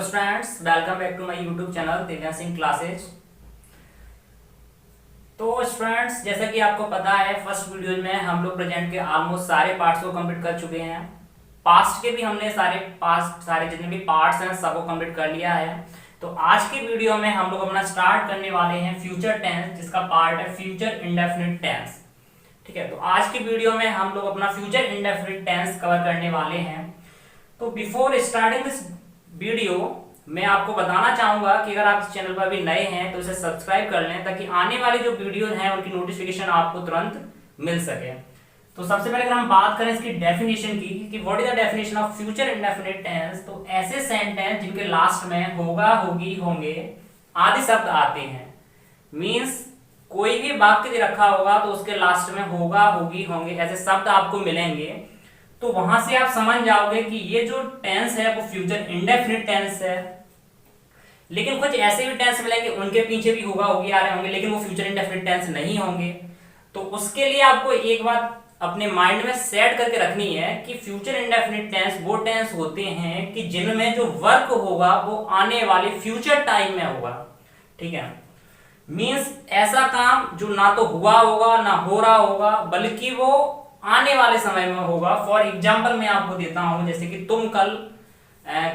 Students, welcome back to my YouTube channel Divyansh Singh classes. तो students, जैसा कि आपको पता है, फर्स्ट वीडियो में हम लोग प्रेजेंट के ऑलमोस्ट सारे पार्ट्स को कंप्लीट कर चुके हैं। पास्ट के भी हमने सारे जितने भी पार्ट्स हैं सबको कंप्लीट कर लिया है। तो आज की वीडियो में हम लोग अपना स्टार्ट करने वाले हैं फ्यूचर टेंस, जिसका पार्ट है फ्यूचर इंडेफिनिट टेंस। ठीक है, तो आज की वीडियो में हम लोग अपना फ्यूचर इंडेफिनिट टेंस कवर करने वाले हैं। तो बिफोर स्टार्टिंग दिस वीडियो मैं आपको बताना चाहूंगा कि अगर आप इस चैनल पर अभी नए हैं तो इसे सब्सक्राइब कर लें, ताकि आने वाली जो वीडियो हैं उनकी नोटिफिकेशन आपको तुरंत मिल सके। तो सबसे पहले अगर हम बात करें इसकी डेफिनेशन की कि what is the definition of future indefinite tense, तो ऐसे सेंटेंस जिनके लास्ट में होगा, होगी, होंगे आदि शब्द आते हैं। मींस कोई भी वाक्य रखा होगा तो उसके लास्ट में होगा, होगी, होंगे ऐसे शब्द आपको मिलेंगे। तो वहां से आप समझ जाओगे कि ये जो टेंस है वो फ्यूचर इंडेफिनिट टेंस है। लेकिन कुछ ऐसे भी टेंस मिलेंगे उनके पीछे भी होगा, होगी आ रहे होंगे, लेकिन वो फ्यूचर इंडेफिनिट टेंस नहीं होंगे। तो उसके लिए आपको एक बात अपने माइंड में सेट करके रखनी है कि फ्यूचर इंडेफिनिट टेंस वो टेंस होते हैं कि जिनमें जो वर्क होगा वो आने वाले फ्यूचर टाइम में होगा। ठीक है, मींस ऐसा काम जो ना तो हुआ होगा ना हो रहा होगा, बल्कि वो आने वाले समय में होगा। फॉर एग्जाम्पल मैं आपको देता हूं, जैसे कि तुम कल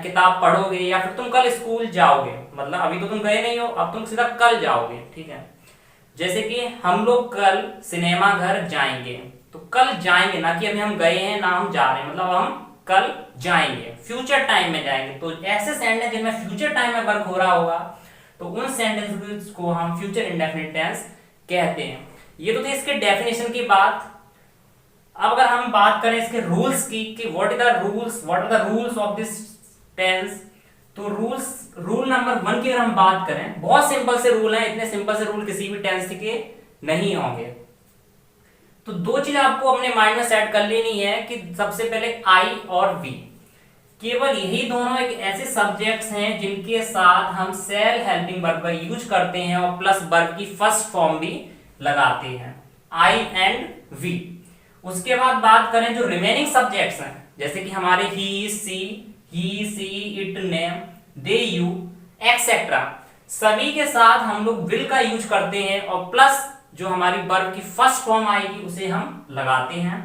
किताब पढ़ोगे या फिर तुम कल स्कूल जाओगे, मतलब अभी तो तुम गए नहीं हो, अब तुम सीधा कल जाओगे। ठीक है, जैसे कि हम लोग कल सिनेमा घर जाएंगे, तो कल जाएंगे, ना कि अभी हम गए हैं ना हम जा रहे हैं, मतलब हम कल जाएंगे, फ्यूचर टाइम में जाएंगे। तो ऐसे सेंटेंस जिनमें फ्यूचर टाइम में वर्क हो रहा होगा तो उन सेंटेंस को हम फ्यूचर इंडेफिनिट टेंस कहते हैं। ये तो थी इसके डेफिनेशन की बात। अब अगर हम बात करें इसके रूल्स की कि what are the rules of this tense, तो रूल नंबर 1 की अगर हम बात करें, बहुत सिंपल से रूल है, इतने सिंपल से रूल किसी भी टेंस के नहीं होंगे। तो दो चीज आपको अपने माइंड में सेट कर लेनी है कि सबसे पहले आई और वी, केवल यही दोनों एक ऐसे सब्जेक्ट्स हैं जिनके साथ हम सेल हेल्पिंग वर्ब का यूज करते हैं और प्लस वर्ब की फर्स्ट फॉर्म भी लगाते हैं, आई एंड वी। उसके बाद बात करें जो रिमेनिंग सब्जेक्ट्स हैं, जैसे कि हमारे ही, सी, इट, नेम, दे, यू एक्सेट्रा, सभी के साथ हम लोग विल का यूज करते हैं और प्लस जो हमारी वर्ब की फर्स्ट फॉर्म आएगी उसे हम लगाते हैं।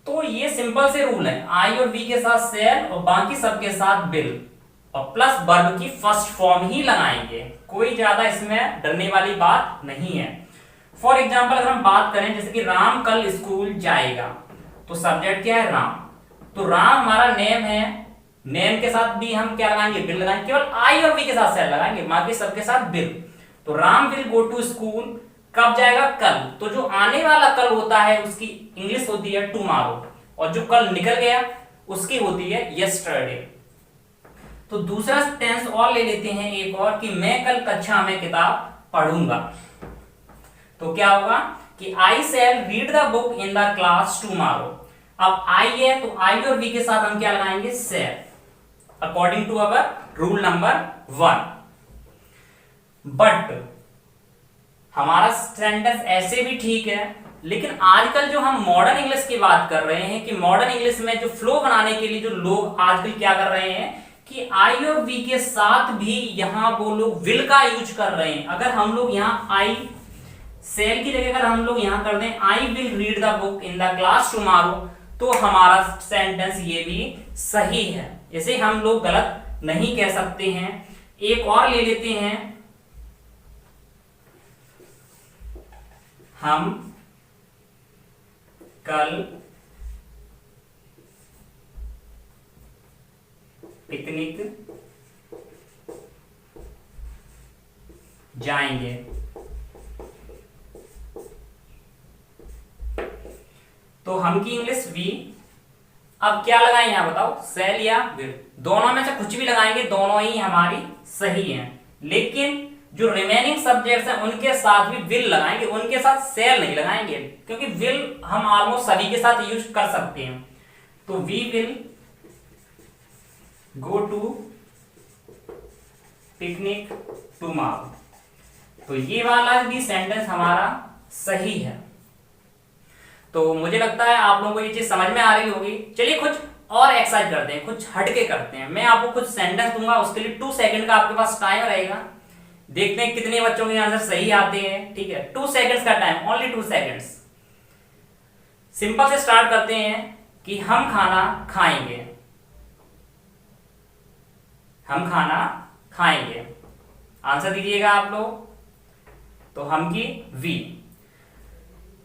तो ये सिंपल से रूल है, आई और वी के साथ सेल और बाकी सबके साथ विल और प्लस वर्ब की फर्स्ट फॉर्म ही लगाएंगे। कोई ज्यादा इसमें डरने वाली बात नहीं है। फॉर एग्जाम्पल अगर हम बात करें, जैसे कि राम कल स्कूल जाएगा, तो सब्जेक्ट क्या है, राम। तो राम हमारा नेम है, नेम के साथ भी हम क्या लगाएंगे, विल लगाएंगे, केवल आई और वी के साथ सेल लगाएंगे, बाकी सबके साथ विल। तो Ram will go to school, कब जाएगा, कल। तो जो आने वाला कल होता है उसकी इंग्लिश होती है टुमारो, और जो कल निकल गया उसकी होती है यस्टरडे। तो दूसरा टेंस और ले लेते हैं एक और, कि मैं कल कक्षा में किताब पढ़ूंगा। तो क्या होगा कि I shall read the book in the class tomorrow. अब आई है तो आई और वी के साथ हम क्या लगाएंगे, shall, according to our rule number 1। But हमारा सेंटेंस ऐसे भी ठीक है, लेकिन आजकल जो हम मॉडर्न इंग्लिश की बात कर रहे हैं कि मॉडर्न इंग्लिश में जो फ्लो बनाने के लिए जो लोग आजकल क्या कर रहे हैं कि आई और वी के साथ भी यहां वो लोग विल का यूज कर रहे हैं। अगर हम लोग यहां आई सेल की जगह अगर हम लोग यहां कर दें आई will read the book in the class tomorrow, तो हमारा सेंटेंस ये भी सही है। इसे हम लोग गलत नहीं कह सकते हैं। एक और ले लेते हैं, हम कल पिकनिक जाएंगे। तो हम की इंग्लिश वी, अब क्या लगाएं यहां बताओ, सेल या विल, दोनों में से कुछ भी लगाएंगे, दोनों ही हमारी सही हैं। लेकिन जो रिमेनिंग सब्जेक्ट्स हैं उनके साथ भी विल लगाएंगे, उनके साथ सेल नहीं लगाएंगे, क्योंकि विल हम ऑलमोस्ट सभी के साथ यूज कर सकते हैं। तो we will go to picnic tomorrow, तो ये वाला भी सेंटेंस हमारा सही है। तो मुझे लगता है आप लोगों को ये चीज समझ में आ रही होगी। चलिए कुछ और एक्सरसाइज करते हैं, कुछ हटके करते हैं। मैं आपको कुछ सेंटेंस दूंगा, उसके लिए 2 सेकंड का आपके पास टाइम रहेगा। देखते हैं कितने बच्चों के आंसर सही आते हैं। ठीक है, 2 सेकंड्स का टाइम, ओनली 2 सेकंड्स। सिंपल से स्टार्ट करते हैं कि हम खाना खाएंगे। हम खाना खाएंगे, आंसर दीजिएगा आप लोग। तो हम की वी।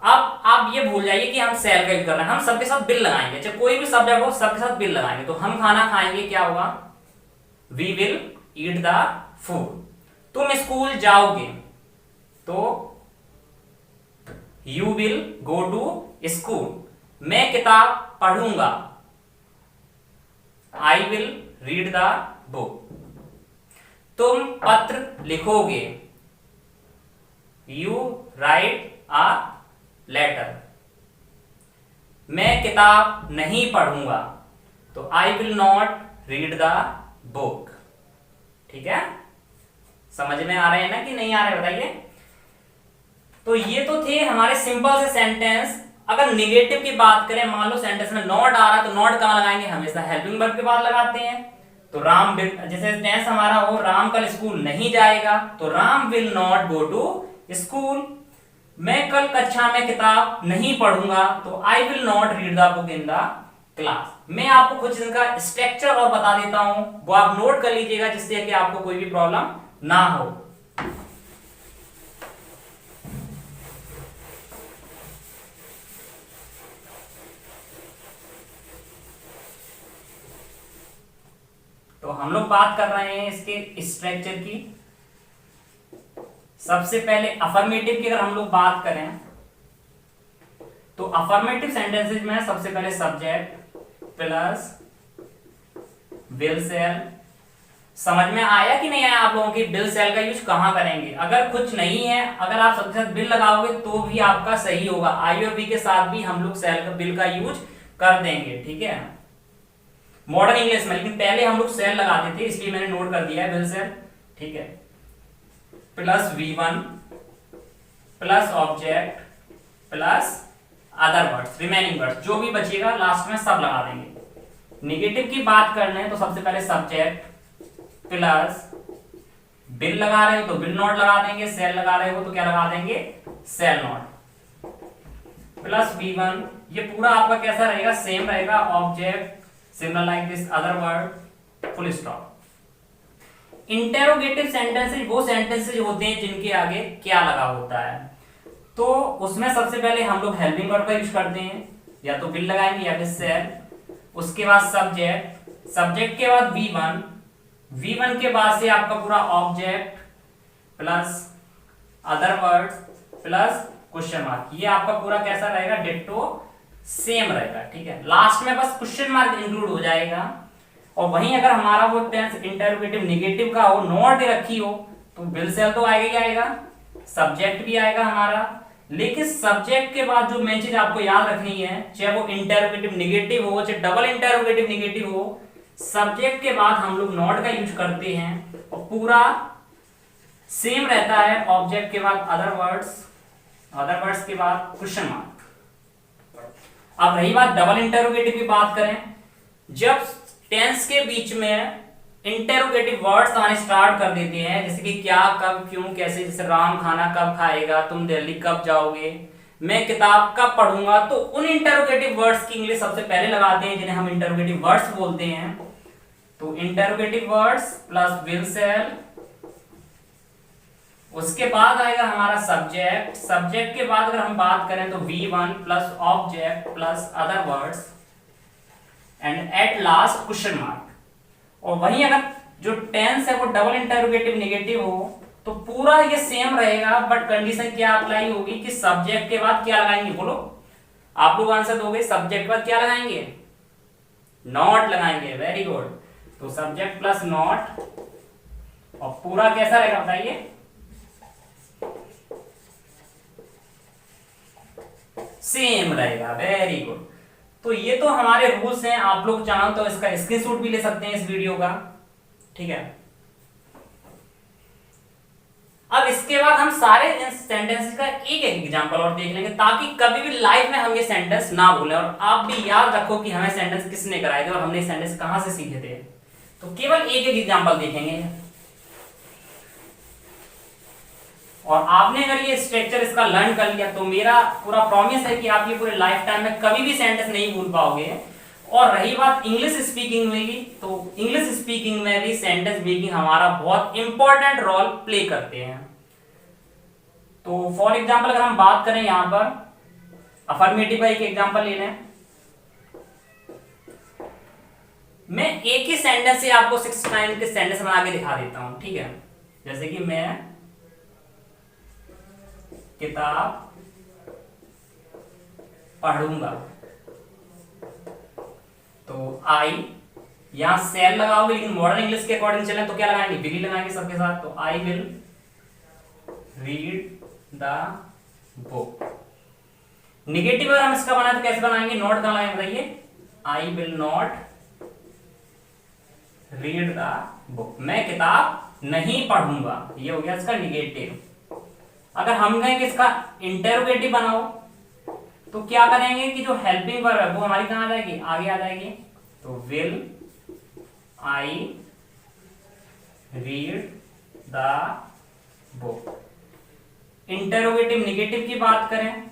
अब आप ये भूल जाइए कि हम सेल का यूज कर रहे हैं, हम सबके साथ बिल लगाएंगे, चाहे कोई भी सब्जेक्ट हो सबके साथ बिल लगाएंगे। तो हम खाना खाएंगे क्या होगा, we will eat the food. तुम स्कूल जाओगे तो you will go to school. मैं किताब पढ़ूंगा, I will read the book. तुम पत्र लिखोगे, यू राइट अ लेटर। मैं किताब नहीं पढ़ूंगा, तो I will not read the book. ठीक है, समझ में आ रहे हैं ना कि नहीं आ रहे, बताइए। तो ये तो थे हमारे सिंपल से सेंटेंस। अगर निगेटिव की बात करें, मान लो सेंटेंस में नॉट आ रहा, तो नॉट कहां लगाएंगे, हमेशा हेल्पिंग वर्ब के बाद लगाते हैं। तो राम विल, जैसे टेंस हमारा हो राम कल स्कूल नहीं जाएगा, तो Ram will not go to school. मैं कल कक्षा में किताब नहीं पढ़ूंगा, तो I will not read the book in the class. मैं आपको कुछ इनका स्ट्रक्चर और बता देता हूं, वो आप नोट कर लीजिएगा, जिससे कि आपको कोई भी प्रॉब्लम ना हो। तो हम लोग बात कर रहे हैं इसके स्ट्रक्चर की। सबसे पहले अफर्मेटिव की अगर हम लोग बात करें, तो अफर्मेटिव सेंटेंसेज में सबसे पहले सब्जेक्ट प्लस विल सेल। समझ में आया कि नहीं आया आप लोगों की, विल सेल का यूज कहां करेंगे। अगर कुछ नहीं है, अगर आप सबके साथ बिल लगाओगे तो भी आपका सही होगा। आई और बी के साथ भी हम लोग सेल का बिल का यूज कर देंगे। ठीक है, मॉडर्न इंग्लिश में, लेकिन पहले हम लोग सेल लगाते थे, इसलिए मैंने नोट कर दिया है बिल सेल। ठीक है, plus V1 plus object plus other words, remaining words जो भी बचेगा लास्ट में सब लगा देंगे। निगेटिव की बात कर रहे हैं तो सबसे पहले सब्जेक्ट प्लस बिल लगा रहे हो तो बिल नॉट लगा देंगे, सेल लगा रहे हो तो क्या लगा देंगे, सेल नॉट प्लस V1। ये पूरा आपका कैसा रहेगा, सेम रहेगा, object similar like this other word full stop. Interrogative sentences वो सेंटेंसेज होते हैं जिनके आगे क्या लगा होता है, तो उसमें सबसे पहले हम लोग हेल्पिंग वर्ब का यूज करते हैं, या तो बिल लगाएंगे या फिर सेल। उसके बाद सब्जेक्ट, सब्जेक्ट के बाद V1, V1 के बाद से आपका पूरा object plus other words plus question mark. ये आपका पूरा कैसा रहेगा, डिट्टो सेम रहेगा। ठीक है, लास्ट में बस क्वेश्चन मार्क इंक्लूड हो जाएगा। और वहीं अगर हमारा वो टेंस इंटरोगेटिव नेगेटिव का हो, नॉट रखी हो, तो बिल सेल तो आएगा ही आएगा, सब्जेक्ट भी आएगा हमारा। लेकिन सब्जेक्ट के बाद जो मेन चीज आपको याद रखनी है, चाहे वो इंटरोगेटिव नेगेटिव हो चाहे डबल इंटरोगेटिव नेगेटिव हो, सब्जेक्ट के बाद हम लोग नॉट का यूज करते हैं और पूरा सेम रहता है। ऑब्जेक्ट के बाद अदर वर्ड्स के बाद क्वेश्चन मार्क। अब रही बात डबल इंटरोगेटिव की बात करें, जब टेंस के बीच में इंटरोगेटिव वर्ड्स आने स्टार्ट कर देते हैं, जैसे कि क्या, कब, क्यों, कैसे, जैसे राम खाना कब खाएगा, तुम दिल्ली कब जाओगे, मैं किताब कब पढ़ूंगा, तो उन इंटरोगेटिव वर्ड्स की इंग्लिश सबसे पहले लगाते हैं जिन्हें हम इंटरोगेटिव वर्ड्स बोलते हैं। तो interrogative words plus will sell, उसके बाद आएगा हमारा सब्जेक्ट। सब्जेक्ट के बाद अगर हम बात करें तो V1 plus object plus other words and at last question mark. और वहीं अगर जो टेंस है वो डबल इंटरोगेटिव नेगेटिव हो तो पूरा ये सेम रहेगा, बट कंडीशन क्या अप्लाई होगी कि सब्जेक्ट के बाद क्या लगाएंगे, बोलो आप लोग आंसर दोगे। सब्जेक्ट के बाद क्या लगाएंगे, नॉट लगाएंगे, वेरी गुड। तो सब्जेक्ट प्लस नॉट, और पूरा कैसा रहेगा बताइए, सेम रहेगा, वेरी गुड। तो ये तो हमारे रूल्स हैं, आप लोग चाहो तो इसका स्क्रीनशॉट भी ले सकते हैं इस वीडियो का। ठीक है, अब इसके बाद हम सारे सेंटेंसेस का एक एक एग्जांपल और देख लेंगे, ताकि कभी भी लाइफ में हम ये सेंटेंस ना भूलें, और आप भी याद रखो कि हमें सेंटेंस किसने कराए थे और हमने सेंटेंस कहां से सीखे थे। तो केवल एक एक एग्जांपल देखेंगे, और आपने अगर ये स्ट्रक्चर इसका लर्न कर लिया तो मेरा पूरा प्रॉमिस है कि आप ये पूरे लाइफ टाइम में कभी भी सेंटेंस नहीं भूल पाओगे। और रही बात इंग्लिश स्पीकिंग में की, तो इंग्लिश स्पीकिंग में भी सेंटेंस मेकिंग हमारा बहुत इंपॉर्टेंट रोल प्ले करते हैं। तो फॉर एग्जांपल अगर हम बात करें यहां पर अफर्मेटिव का एक एग्जांपल ले लें, मैं एक ही सेंटेंस से आपको 6 टाइम के सेंटेंस बना के दिखा देता हूं, ठीक है। जैसे कि मैं किताब पढ़ूंगा, तो आई यहां सेल लगाओगे, लेकिन मॉडर्न इंग्लिश के अकॉर्डिंग चले तो क्या लगाएंगे, विल लगाएंगे सबके साथ। तो I will read the book. Negative अगर हम इसका बनाए तो कैसे बनाएंगे, नॉट कहां लगाएंगे बताइए, आई will not read the book, मैं किताब नहीं पढ़ूंगा, ये हो गया इसका निगेटिव। अगर हम कहेंगे इसका इंटेरोगेटिव बनाओ, तो क्या करेंगे कि जो हेल्पिंग वर्ब है वो हमारी कहां आ जाएगी, आगे आ जाएगी। तो will I read the book. Interrogative negative की बात करें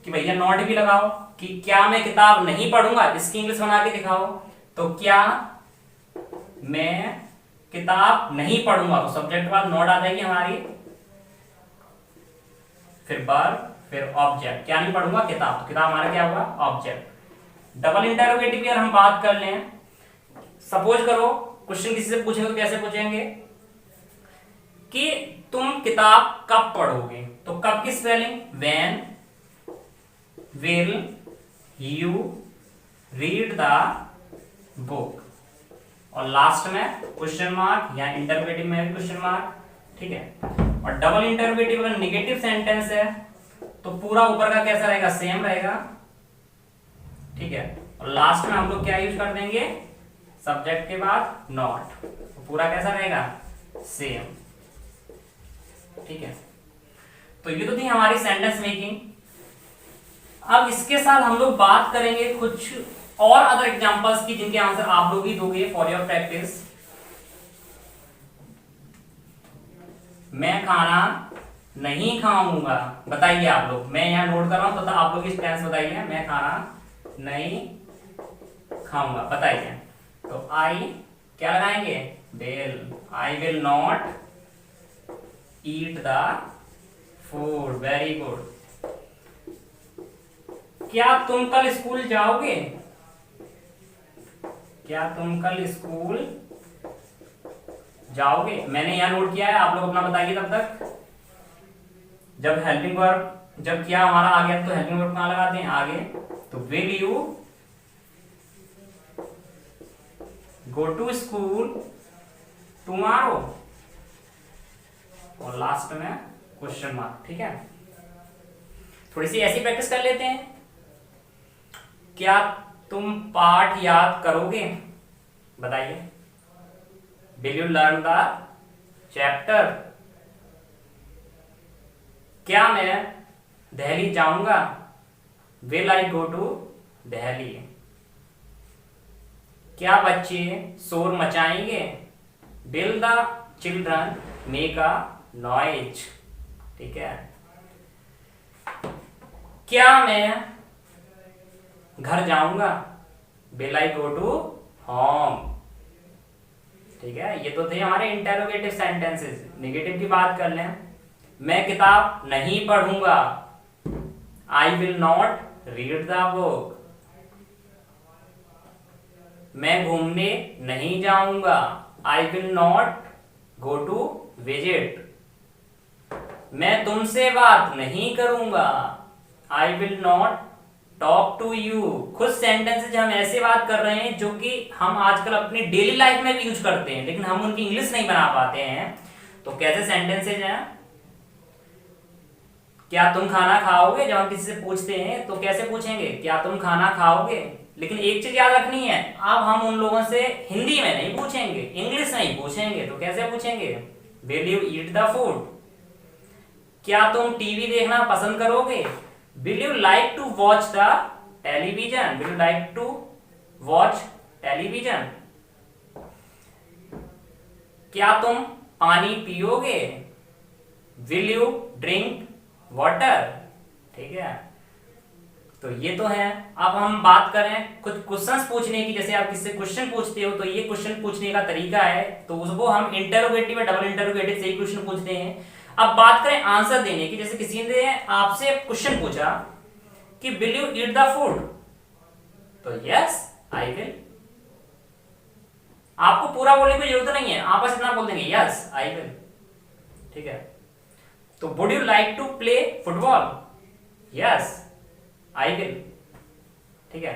कि भैया नॉट भी लगाओ, कि क्या मैं किताब नहीं पढ़ूंगा, इसकी इंग्लिश बना के दिखाओ। तो क्या मैं किताब नहीं पढ़ूंगा, तो सब्जेक्ट के बाद नॉट आ जाएगी हमारी, फिर वर्ब, फिर ऑब्जेक्ट। क्या नहीं पढ़ूंगा, किताब, तो किताब हमारा क्या होगा, ऑब्जेक्ट। डबल इंटरोगेटिव की अगर हम बात कर लें, सपोज करो क्वेश्चन किसी से पूछेंगे तो कैसे पूछेंगे कि तुम किताब कब पढ़ोगे, तो कब की spelling, when, will you read the book, और लास्ट में क्वेश्चन मार्क, या इंटरोगेटिव में भी क्वेश्चन मार्क, ठीक है। और डबल इंटरोगेटिव अगर निगेटिव सेंटेंस है तो पूरा ऊपर का कैसा रहेगा, सेम रहेगा, ठीक है। और लास्ट में हम लोग क्या यूज कर देंगे, सब्जेक्ट के बाद नॉट, तो पूरा कैसा रहेगा, सेम, ठीक है। तो ये तो थी हमारी सेंटेंस मेकिंग। अब इसके साथ हम लोग बात करेंगे कुछ और अदर एग्जांपल्स की, जिनके आंसर आप लोग ही दोगे फॉर योर प्रैक्टिस। मैं खाना नहीं खाऊंगा, बताइए आप लोग, मैं यहां नोट कर रहा हूं, तो आप लोग इस टेंस बताइए, मैं खाना नहीं खाऊंगा, बताइए। तो आई क्या लगाएंगे, will, I will not eat the food, very good. क्या तुम कल स्कूल जाओगे, क्या तुम कल स्कूल जाओगे, मैंने यहां नोट किया है, आप लोग अपना बताइए तब तक। जब हेल्पिंग वर्ब, जब क्या हमारा आ गया तो हेल्पिंग वर्ब कहां लगाते हैं, आगे। तो will you go to school tomorrow, और लास्ट में क्वेश्चन मार्क, ठीक है। थोड़ी सी ऐसी प्रैक्टिस कर लेते हैं। क्या तुम पाठ याद करोगे, बताइए, will you learn the chapter. क्या मैं दिल्ली जाऊंगा, will I go to Delhi. क्या बच्चे शोर मचाएंगे, will the children make a noise, ठीक है। क्या मैं घर जाऊंगा, will I go to home, ठीक है। ये तो थे हमारे इंटेरोगेटिव सेंटेंसेस। नेगेटिव की बात कर लें, मैं किताब नहीं पढ़ूंगा, I will not read the book. मैं घूमने नहीं जाऊंगा, I will not go to visit. मैं तुमसे बात नहीं करूंगा, I will not talk to you. कुछ सेंटेंसेज हम ऐसे बात कर रहे हैं जो कि हम आजकल अपनी डेली लाइफ में भी यूज करते हैं, लेकिन हम उनकी इंग्लिश नहीं बना पाते हैं। तो कैसे सेंटेंसेज हैं, क्या तुम खाना खाओगे, जब हम किसी से पूछते हैं तो कैसे पूछेंगे, क्या तुम खाना खाओगे। लेकिन एक चीज याद रखनी है, अब हम उन लोगों से हिंदी में नहीं पूछेंगे, इंग्लिश में ही पूछेंगे। तो कैसे पूछेंगे, will you eat the food, क्या तुम टीवी देखना पसंद करोगे? Will you like to watch the television? Will you like to watch television? क्या तुम पानी पियोगे? Will you drink water? ठीक है, तो ये तो है। अब हम बात करें कुछ क्वेश्चंस पूछने की। जैसे आप किससे क्वेश्चन पूछते हो तो ये क्वेश्चन पूछने का तरीका है, तो उसको हम इंटरोगेटिव या डबल इंटरोगेटिव से ही क्वेश्चन पूछते हैं। अब बात करें आंसर देने की। जैसे किसी ने आपसे क्वेश्चन पूछा कि will you eat the food, तो यस आई विल। आपको पूरा बोलने की जरूरत नहीं है, आप बस इतना बोल देंगे यस आई विल। ठीक है, तो would you like to play football? Yes I will. ठीक है,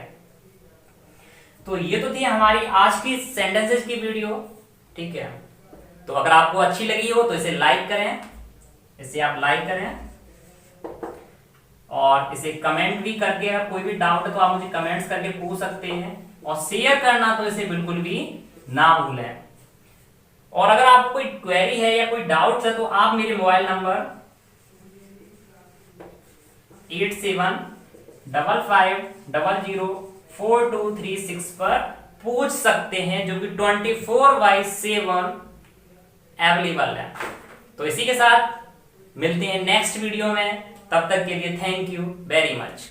तो ये तो थी हमारी आज की सेंटेंसेस की वीडियो। ठीक है, तो अगर आपको अच्छी लगी हो तो इसे लाइक करें, इसे आप लाइक करें और इसे कमेंट भी करके, अगर कोई भी डाउट है तो आप मुझे कमेंट्स करके पूछ सकते हैं, और शेयर करना तो इसे बिल्कुल भी ना भूलें। और अगर आपको कोई क्वेरी है या कोई डाउट है तो आप मेरे मोबाइल नंबर 8755004236 पर पूछ सकते हैं, जो कि 24/7 अवेलेबल है। तो इसी के साथ मिलते हैं नेक्स्ट वीडियो में, तब तक के लिए थैंक यू वेरी मच।